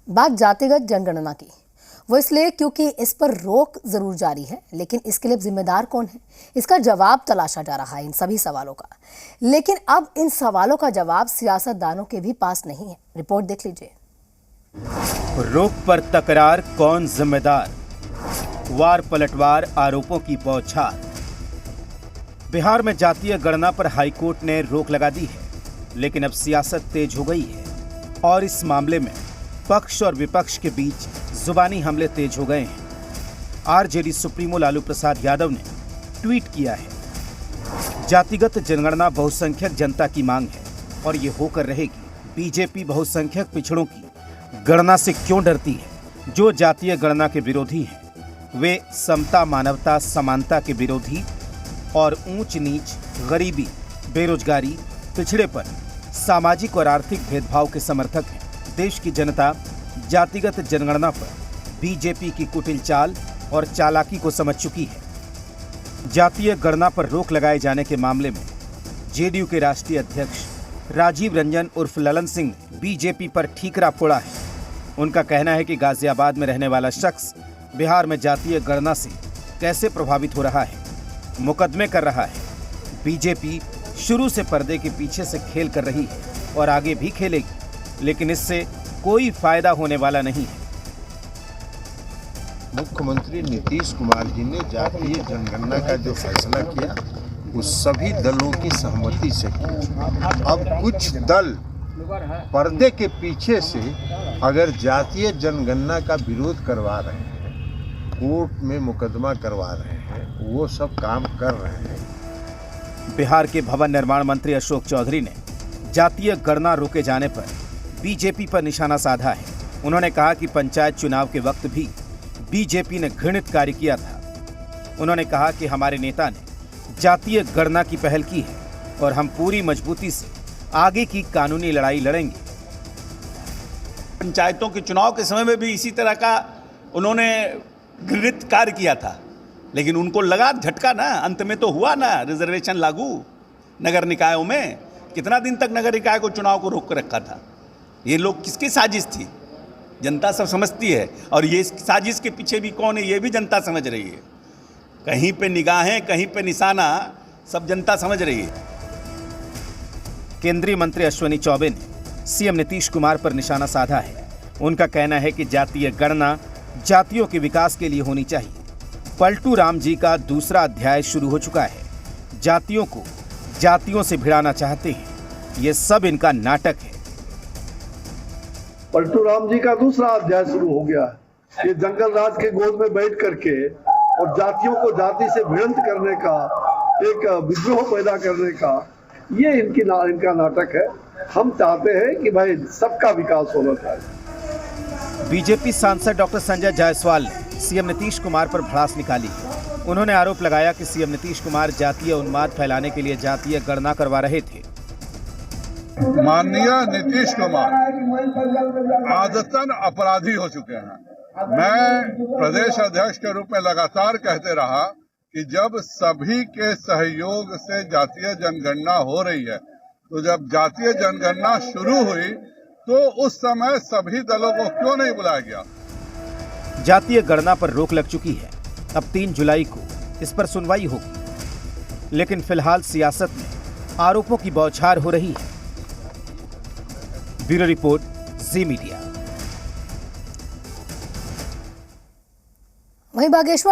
बात जातिगत जनगणना की, वो इसलिए क्योंकि इस पर रोक जरूर जारी है, लेकिन इसके लिए जिम्मेदार कौन है, इसका जवाब तलाशा जा रहा है इन सभी सवालों का। लेकिन अब इन सवालों का जवाब सियासतदानों के भी पास नहीं है। रिपोर्ट देख लीजिए। रोक पर तकरार, कौन जिम्मेदार, वार पलटवार, आरोपों की बौछार। बिहार में जातीय गणना पर हाईकोर्ट ने रोक लगा दी है, लेकिन अब सियासत तेज हो गई है और इस मामले में पक्ष और विपक्ष के बीच जुबानी हमले तेज हो गए हैं। आरजेडी सुप्रीमो लालू प्रसाद यादव ने ट्वीट किया है, जातिगत जनगणना बहुसंख्यक जनता की मांग है और ये होकर रहेगी। बीजेपी बहुसंख्यक पिछड़ों की गणना से क्यों डरती है? जो जातीय गणना के विरोधी हैं वे समता, मानवता, समानता के विरोधी और ऊंच नीच, गरीबी, बेरोजगारी, पिछड़ेपन, सामाजिक और आर्थिक भेदभाव के समर्थक हैं। देश की जनता जातिगत जनगणना पर बीजेपी की कुटिल चाल और चालाकी को समझ चुकी है। जातीय गणना पर रोक लगाए जाने के मामले में जेडीयू के राष्ट्रीय अध्यक्ष राजीव रंजन उर्फ ललन सिंह ने बीजेपी पर ठीकरा फोड़ा है। उनका कहना है कि गाजियाबाद में रहने वाला शख्स बिहार में जातीय गणना से कैसे प्रभावित हो रहा है, मुकदमे कर रहा है। बीजेपी शुरू से पर्दे के पीछे से खेल कर रही है और आगे भी खेलेगी, लेकिन इससे कोई फायदा होने वाला नहीं है। मुख्यमंत्री नीतीश कुमार जी ने जातीय जनगणना का जो फैसला किया वो सभी दलों की सहमति से किया। अब कुछ दल पर्दे के पीछे से अगर जातीय जनगणना का विरोध करवा रहे हैं, कोर्ट में मुकदमा करवा रहे हैं, वो सब काम कर रहे हैं। बिहार के भवन निर्माण मंत्री अशोक चौधरी ने जातीय गणना रोके जाने पर बीजेपी पर निशाना साधा है। उन्होंने कहा कि पंचायत चुनाव के वक्त भी बीजेपी ने घृणित कार्य किया था। उन्होंने कहा कि हमारे नेता ने जातीय गणना की पहल की है और हम पूरी मजबूती से आगे की कानूनी लड़ाई लड़ेंगे। पंचायतों के चुनाव के समय में भी इसी तरह का उन्होंने घृणित कार्य किया था, लेकिन उनको लगा झटका ना, अंत में तो हुआ ना रिजर्वेशन लागू नगर निकायों में। कितना दिन तक नगर निकाय को चुनाव को रोक कर रखा था? ये लोग किसकी साजिश थी? जनता सब समझती है, और ये साजिश के पीछे भी कौन है ये भी जनता समझ रही है। कहीं पे निगाहें, कहीं पे निशाना, सब जनता समझ रही है। केंद्रीय मंत्री अश्विनी चौबे ने सीएम नीतीश कुमार पर निशाना साधा है। उनका कहना है कि जातीय गणना जातियों के विकास के लिए होनी चाहिए। पलटू राम जी का दूसरा अध्याय शुरू हो चुका है। जातियों को जातियों से भिड़ाना चाहते हैं, ये सब इनका नाटक है। पलटू राम जी का दूसरा अध्याय शुरू हो गया है। ये जंगल राज के गोद में बैठ करके और जातियों को जाति से भिड़ंत करने का, एक विद्रोह पैदा करने का, ये इनका नाटक है। हम चाहते हैं कि भाई सबका विकास होना चाहिए। बीजेपी सांसद डॉक्टर संजय जायसवाल ने सीएम नीतीश कुमार पर भड़ास निकाली है। उन्होंने आरोप लगाया कि सीएम नीतीश कुमार जातीय उन्माद फैलाने के लिए जातीय गणना करवा रहे थे। माननीय नीतीश कुमार आदतन अपराधी हो चुके हैं। मैं प्रदेश अध्यक्ष के रूप में लगातार कहते रहा कि जब सभी के सहयोग से जातीय जनगणना हो रही है, तो जब जातीय जनगणना शुरू हुई तो उस समय सभी दलों को क्यों नहीं बुलाया गया? जातीय गणना पर रोक लग चुकी है। अब 3 जुलाई को इस पर सुनवाई होगी, लेकिन फिलहाल सियासत में आरोपों की बौछार हो रही है। ब्यूरो रिपोर्ट, जी मीडिया। वहीं बागेश्वर